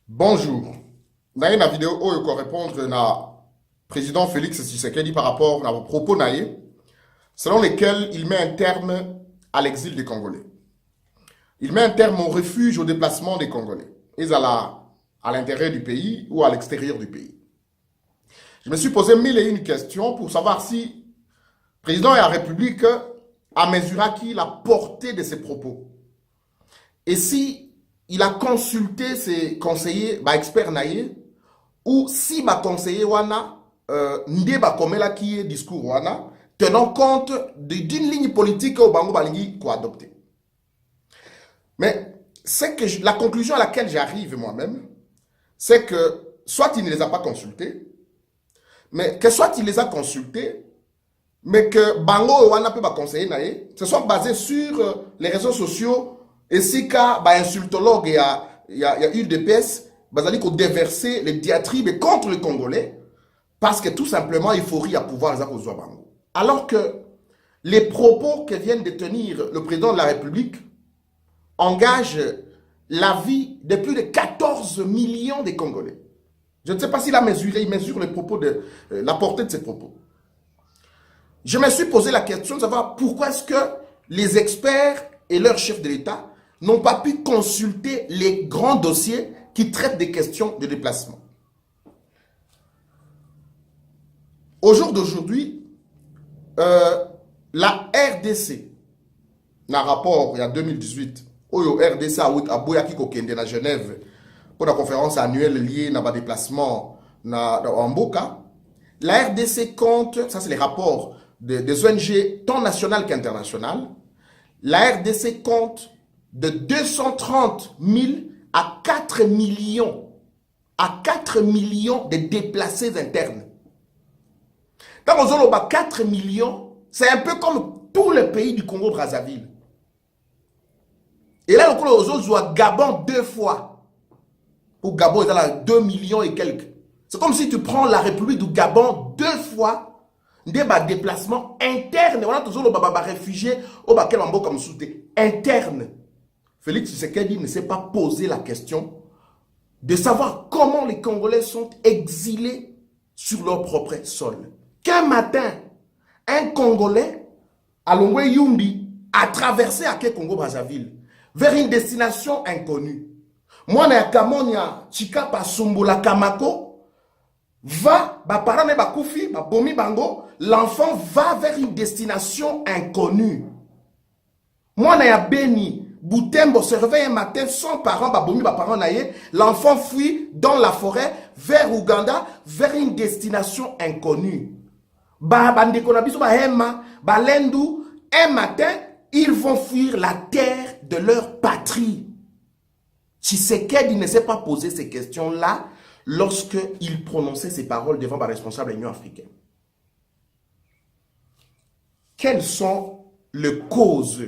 Bonjour. Dans une vidéo, où je vais répondre à président Félix Tshisekedi par rapport à vos propos naïfs, selon lesquels il met un terme à l'exil des Congolais. Il met un terme au refuge, au déplacement des Congolais, et à l'intérieur du pays ou à l'extérieur du pays. Je me suis posé mille et une questions pour savoir si le président de la République a mesuré qui la portée de ses propos. Et si il a consulté ses conseillers, experts naïfs, ou si ma conseiller wana ndé ba komela qui est discours wana tenant compte d'une ligne politique au bango balingi ko adopter. Mais c'est que la conclusion à laquelle j'arrive moi-même, c'est que soit il ne les a pas consultés, mais que soit il les a consultés, mais que bango wana peut ba conseiller naé, ce soit basé sur les réseaux sociaux et si ka ba insultologue et il y a UDPS bazali ko déverser les diatribes contre les Congolais parce que tout simplement il faut rire à pouvoir les bango. Alors que les propos que vient de tenir le président de la République engagent la vie de plus de 14 millions de Congolais. Je ne sais pas s'il a mesuré, il mesure les propos de la portée de ces propos. Je me suis posé la question de savoir pourquoi est-ce que les experts et leurs chefs de l'État n'ont pas pu consulter les grands dossiers qui traitent des questions de déplacement. Au jour d'aujourd'hui, la RDC, dans un rapport il y a 2018, où la RDC a boyaki kokende na Genève pour la conférence annuelle liée à déplacement en Mboka, la RDC compte, ça c'est les rapports des ONG tant nationales qu'internationales, la RDC compte de 230 000 à 4 millions de déplacés internes. Quand on a 4 millions, c'est un peu comme tout le pays du Congo-Brazzaville. Et là, on a Gabon 2 fois. Pour Gabon, il y a 2 millions et quelques. C'est comme si tu prends la République du Gabon 2 fois des déplacements internes. On a toujours les réfugiés au baquet en comme soutien interne. Félix Tshisekedi ne s'est pas posé la question de savoir comment les Congolais sont exilés sur leur propre sol. Qu'un matin, un Congolais, à Longwe Yumbi, a traversé à Congo-Brazzaville vers une destination inconnue. Moi, na Kamonia, Chika Pasumbula Kamako, va, parents ne bakoufi, bomi bango, l'enfant va vers une destination inconnue. Moi, na Beni, Boutembo se réveille un matin, son parent, l'enfant fuit dans la forêt vers Ouganda, vers une destination inconnue. Un matin, ils vont fuir la terre de leur patrie. Tshisekedi ne s'est pas posé ces questions-là lorsqu'il prononçait ces paroles devant les responsables de l'Union africaine. Quelles sont les causes?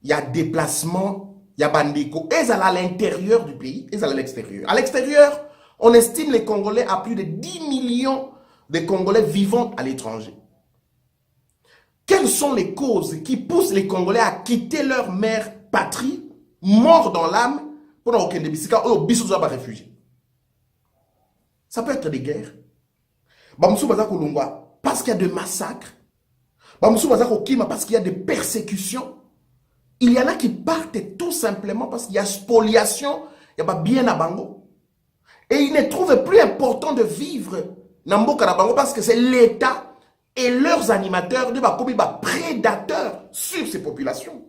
Il y a déplacement, il y a bandiko. Ils sont à l'intérieur du pays, ils sont à l'extérieur. À l'extérieur, on estime les Congolais à plus de 10 millions de Congolais vivant à l'étranger. Quelles sont les causes qui poussent les Congolais à quitter leur mère patrie, morts dans l'âme, pour aucun débissika, ou bisous à réfugiés? Ça peut être des guerres. Parce qu'il y a des massacres. Parce qu'il y a des persécutions. Il y en a qui partent tout simplement parce qu'il y a spoliation, il y a bien à Bango. Et ils ne trouvent plus important de vivre Namboka na Bango parce que c'est l'État et leurs animateurs de prédateurs sur ces populations.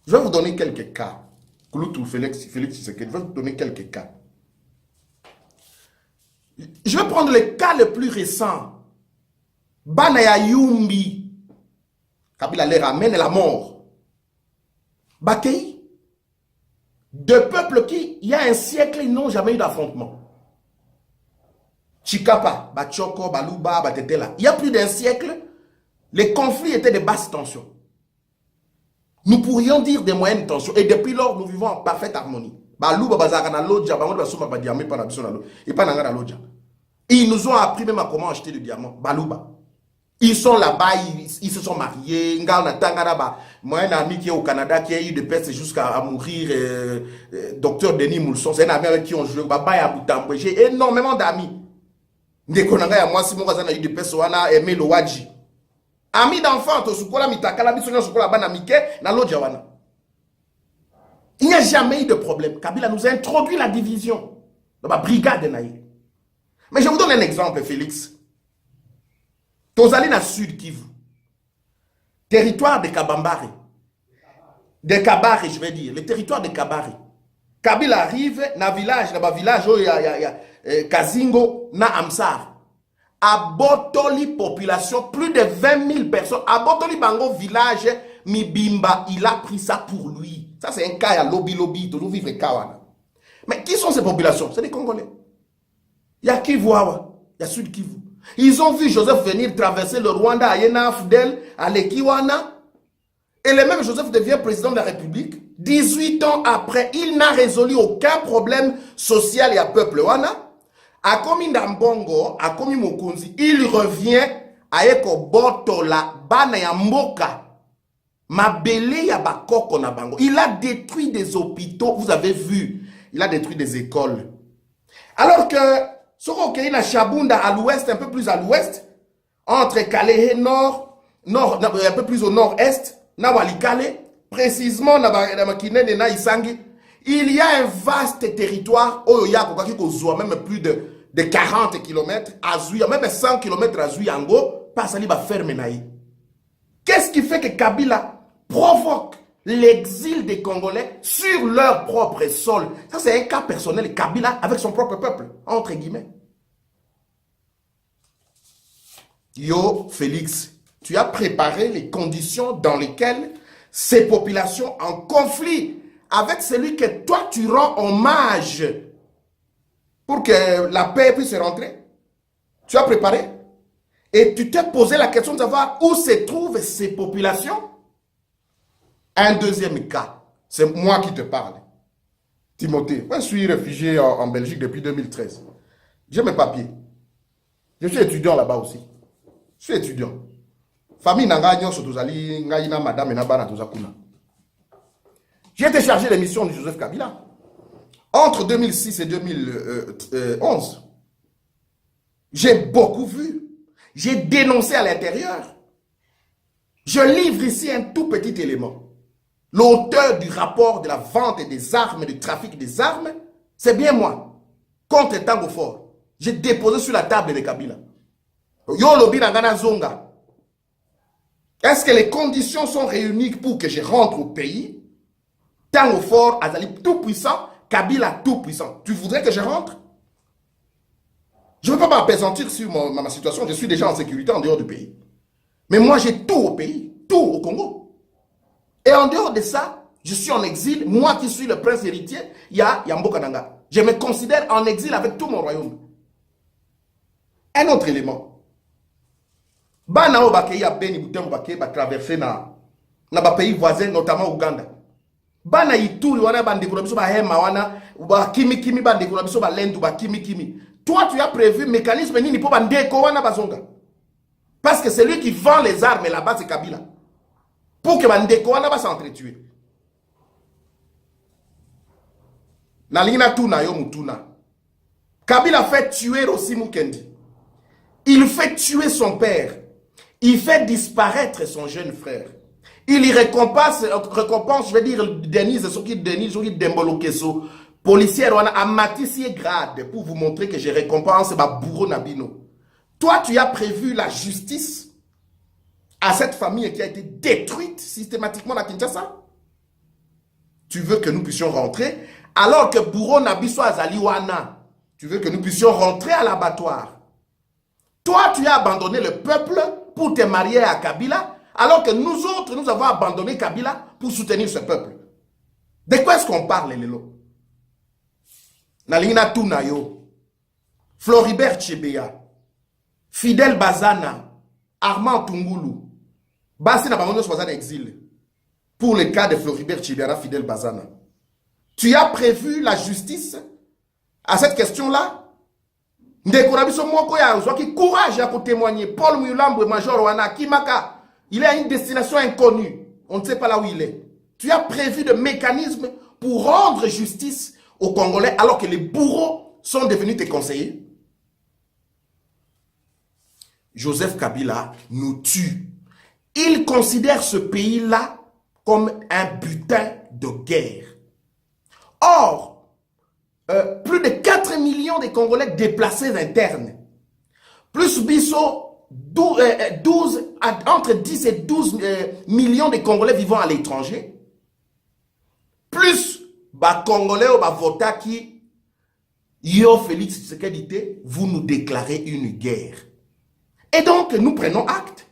Je vais vous donner quelques cas. Kouloutou, Félix Tshisekedi, je vais vous donner quelques cas. Je vais prendre le cas le plus récent. Banaya Yumbi. Kabila les ramène la mort. Bakei, deux peuples qui, il y a un siècle, ils n'ont jamais eu d'affrontement. Chikapa, Bachoko, Baluba, Batetela. Il y a plus d'un siècle, les conflits étaient de basse tension. Nous pourrions dire des moyennes tensions. Et depuis lors, nous vivons en parfaite harmonie. Baluba, Bazarana, Lodja, Bango, Basuma, Badiamé, Panabisona, et Panangana, Lodja. Ils nous ont appris même à comment acheter le diamant. Baluba. Ils sont là-bas, ils se sont mariés. Moi, un ami qui est au Canada, qui a eu des pestes jusqu'à mourir, docteur Denis Moulson, c'est un ami avec qui on joue. J'ai énormément d'amis. Moi, si mon a eu des pestes, on a aimé le Wadji. Ami d'enfant, il n'y a jamais eu de problème. Kabila nous a introduit la division dans la brigade Naï. Mais je vous donne un exemple, Félix. Tozali na Sud Kivu, territoire de Kabambare, de Kabare, je vais dire, le territoire de Kabare. Kabila arrive dans le village, où il y a Kazingo, na Amsar. À Botoli, population, plus de 20 000 personnes. À Botoli, Bango, village, Mibimba, il a pris ça pour lui. Ça, c'est un cas à lobby, toujours vivre Kawana. Mais qui sont ces populations? C'est des Congolais. Il y a Kivu, il y a Sud Kivu. Ils ont vu Joseph venir traverser le Rwanda à Yena Fidel, à Lekiwana. Et le même Joseph devient président de la République. 18 ans après, il n'a résolu aucun problème social et à peuple wana. A komi Ndambongo, a komi Mokunzi, il revient à Eko Botola, Bana ya Mboka. Mabele ya Bakoko na Bango. Il a détruit des hôpitaux, vous avez vu. Il a détruit des écoles. Alors que il a Chabunda à l'ouest, un peu plus à l'ouest, entre Kalehe nord, un peu plus au nord-est, Nawalikale, précisément il y a un vaste territoire, même plus de 40 km, même 100 km à Zuyango, passe à ferme. Qu'est-ce qui fait que Kabila provoque l'exil des Congolais sur leur propre sol? Ça, c'est un cas personnel. Kabila avec son propre peuple, entre guillemets. Yo, Félix, tu as préparé les conditions dans lesquelles ces populations en conflit avec celui que toi, tu rends hommage pour que la paix puisse rentrer. Tu as préparé. Et tu t'es posé la question de savoir où se trouvent ces populations. Un deuxième cas, c'est moi qui te parle. Timothée, moi je suis réfugié en Belgique depuis 2013. J'ai mes papiers. Je suis étudiant là-bas aussi. Je suis étudiant. Famille Nanganyo, Sotozali, Ngaïna, Madame et Nabana, Tozakuna. J'ai été chargé de mission de Joseph Kabila. Entre 2006 et 2011, j'ai beaucoup vu. J'ai dénoncé à l'intérieur. Je livre ici un tout petit élément. L'auteur du rapport de la vente des armes et du trafic des armes, c'est bien moi. Contre Tango Fort. J'ai déposé sur la table de Kabila. Yo lobi nangana zonga. Est-ce que les conditions sont réunies pour que je rentre au pays? Tango Fort, Azali tout puissant, Kabila tout puissant. Tu voudrais que je rentre? Je ne veux pas m'appesantir sur ma situation. Je suis déjà en sécurité en dehors du pays. Mais moi, j'ai tout au pays, tout au Congo. Et en dehors de ça, je suis en exil. Moi qui suis le prince héritier, il y a Mbokananga. Je me considère en exil avec tout mon royaume. Un autre élément. Banao Bakeya Beni Boutem Bake va traverser na pays voisins, notamment Ouganda. Bana Ituri wana bandeko na biso ba hema wana ba kimi bandeko na biso ba lendu ba kimi. Toi tu as prévu mécanisme nini pour bandeko wana bazonga? Parce que c'est lui qui vend les armes là-bas, c'est Kabila. Pour que bandeko wana va s'entretuer. Na lingina tuna yo mutuna. Kabila fait tuer Rossi Mukendi. Il fait tuer son père. Il fait disparaître son jeune frère. Il y récompense, je vais dire, Denise, Dembolo Keso, policière, à Matissi grade, pour vous montrer que je récompense ma bourreau Nabino. Toi, tu as prévu la justice à cette famille qui a été détruite systématiquement à Kinshasa. Tu veux que nous puissions rentrer, alors que bourreau Nabiso Azaliwana, tu veux que nous puissions rentrer à l'abattoir. Toi, tu as abandonné le peuple pour te marier à Kabila, alors que nous autres, nous avons abandonné Kabila pour soutenir ce peuple. De quoi est-ce qu'on parle, Lelo? Nalina Tunayo, Floribert Chebeya, Fidel Bazana, Armand Tungulu, Bassi Nabamono soit en exil. Pour le cas de Floribert Chebeya, Fidel Bazana. Tu as prévu la justice à cette question-là? ndeko na biso moko ya ozwaki courage à témoigner. Paul Muyulambwe major wana Kimaka, il est à une destination inconnue, on ne sait pas là où il est. Tu as prévu de mécanismes pour rendre justice aux Congolais alors que les bourreaux sont devenus tes conseillers. Joseph Kabila nous tue. Il considère ce pays-là comme un butin de guerre. Or, plus de 4 millions de Congolais déplacés internes, plus Bisso, entre 10 et 12 millions de Congolais vivant à l'étranger, plus Congolais ou vota qui, yo Félix Tshisekedi, vous nous déclarez une guerre. Et donc, nous prenons acte.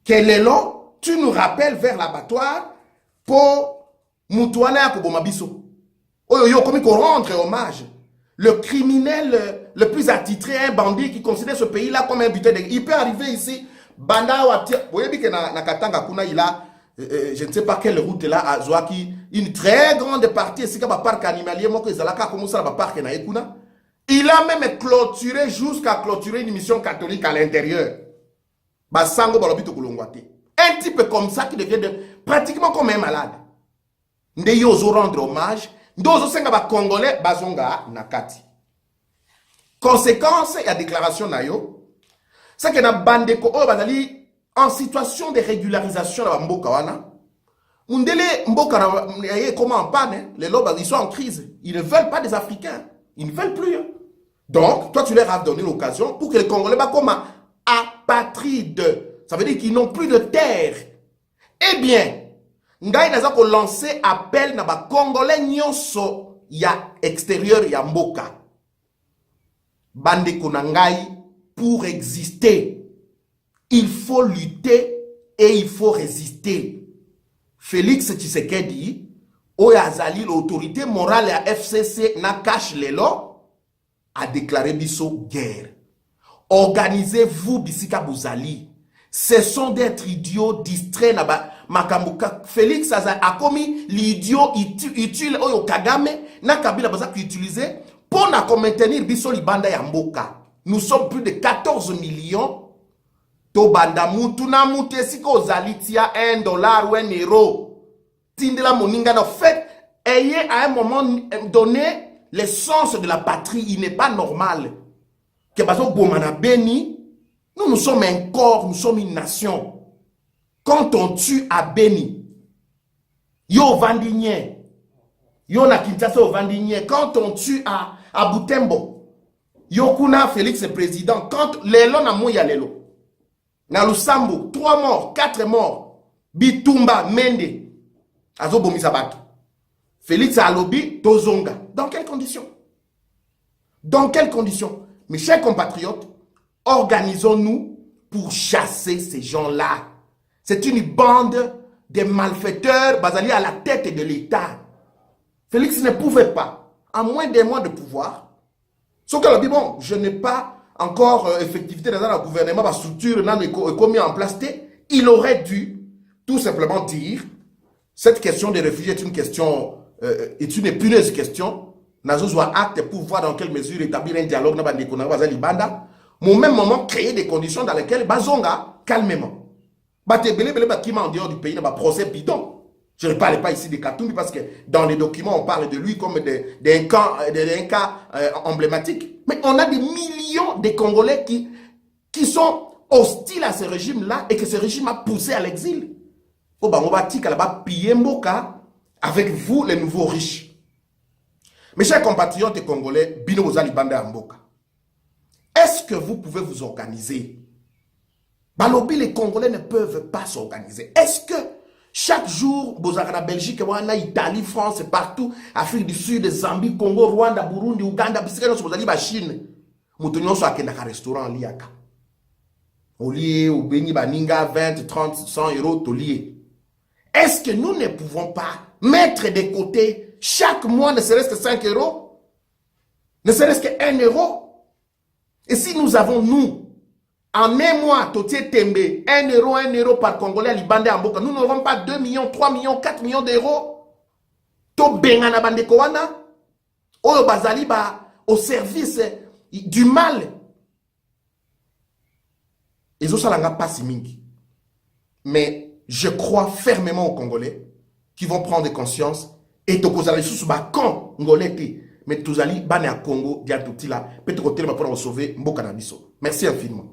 Quel est là? Tu nous rappelles vers l'abattoir pour Moutouana Kobomabiso. Oyo, comme il rendre hommage. Le criminel le plus attitré, un bandit qui considère ce pays-là comme un butin de guerre. Il peut arriver ici, Banda Watia. Vous voyez que na Katanga Kuna, il a, je ne sais pas quelle route là, à Zouaki, une très grande partie, c'est comme un parc animalier, moi que Zalaka commence à parc na Ekuna. Il a même clôturé jusqu'à clôturer une mission catholique à l'intérieur. Basango balobito kulongwate. Un type comme ça qui devient pratiquement comme un malade. Nde ozo rendre hommage, ndozo senga ba congolais bazonga nakati. Conséquence ya déclaration na yo, c'est que na bandeko o bazali en situation de régularisation na mboka wana. Mundele mboka na comment en panne, les lobes ils sont en crise, ils ne veulent pas des Africains, ils ne veulent plus. Donc, toi tu leur as donné l'occasion pour que les Congolais soient comme apatrides. Ça veut dire qu'ils n'ont plus de terre. Eh bien, Ngai n'a pas lancé appel na ba Congolais nyonso ya extérieur ya mboka. Bande konangai, pour exister, il faut lutter et il faut résister. Félix Tshisekedi, Oyazali, l'autorité morale à FCC na cache les lois, a déclaré biso guerre. Organisez-vous Bisika Bouzali. Cessons d'être idiots, distraits. Makambuka Félix a commis l'idiot utile au Kagame na Kabila Bazak utilisé pour maintenir biso libanda ya mboka. Nous sommes plus de 14 millions. To banda mutu na mutu esiko zalitia $1 ou €1. Tindela moninga na fait, ayez à un moment donné l'essence de la patrie. Il n'est pas normal que bazo bomana beni. Nous sommes un corps, nous sommes une nation. Quand on tue à Beni, yo Vandinien, yo na Kinshasa au Vandinien, quand on tue à Butembo, yo kuna Félix est président, quand lelo na mouya lelo, na Lusambo, 3 morts, 4 morts, Bitumba, Mende, azo bomisa bato. Félix a lobby, tozonga. Dans quelles conditions? Dans quelles conditions? Mes chers compatriotes, organisons-nous pour chasser ces gens-là. C'est une bande de malfaiteurs basés à la tête de l'État. Félix ne pouvait pas, en moins d'un mois de pouvoir, sauf qu'elle a dit, bon, je n'ai pas encore effectivité dans le gouvernement, ma structure n'a mis en place. Il aurait dû tout simplement dire, cette question des réfugiés est une question, est une épineuse question. Nazo soit acte pour voir dans quelle mesure établir un dialogue dans le Banda. Au même moment, créer des conditions dans lesquelles Bazonga, calmement. Qui en dehors du pays, dans procès bidon. Je ne parle pas ici de Katumbi parce que dans les documents, on parle de lui comme d'un cas emblématique. Mais on a des millions de Congolais qui sont hostiles à ce régime-là et que ce régime a poussé à l'exil. On va dire qu'elle va piller Mboka avec vous, les nouveaux riches. Mes chers compatriotes congolais, Bino Ozali Banda Mboka, est-ce que vous pouvez vous organiser? Balobi, les Congolais ne peuvent pas s'organiser. Est-ce que chaque jour, Bozara, Belgique, Italie, France, partout, Afrique du Sud, Zambie, Congo, Rwanda, Burundi, Uganda, Bisika, Chine, Moutonyon soit à un restaurant liaka. Au lieu, au Beni Baninga, 20, 30, 100 euros, tolié. Est-ce que nous ne pouvons pas mettre de côté chaque mois, ne serait-ce que 5 euros, ne serait-ce que 1 euro? Et si nous avons, nous, en un mois, Totier Tembe, 1 euro par Congolais à Libandé en Boka, nous n'aurons pas 2 millions, 3 millions, 4 millions d'euros. To Bengana Bande Kowana, Oyo Bazali, au service du mal. Ils ont ça là pas si mingi. Mais je crois fermement aux Congolais qui vont prendre conscience et te causer sous ba quand Congolais mais tous allez bané à Congo dia tout là peut-être pour sauver Mboka na biso. Merci infiniment.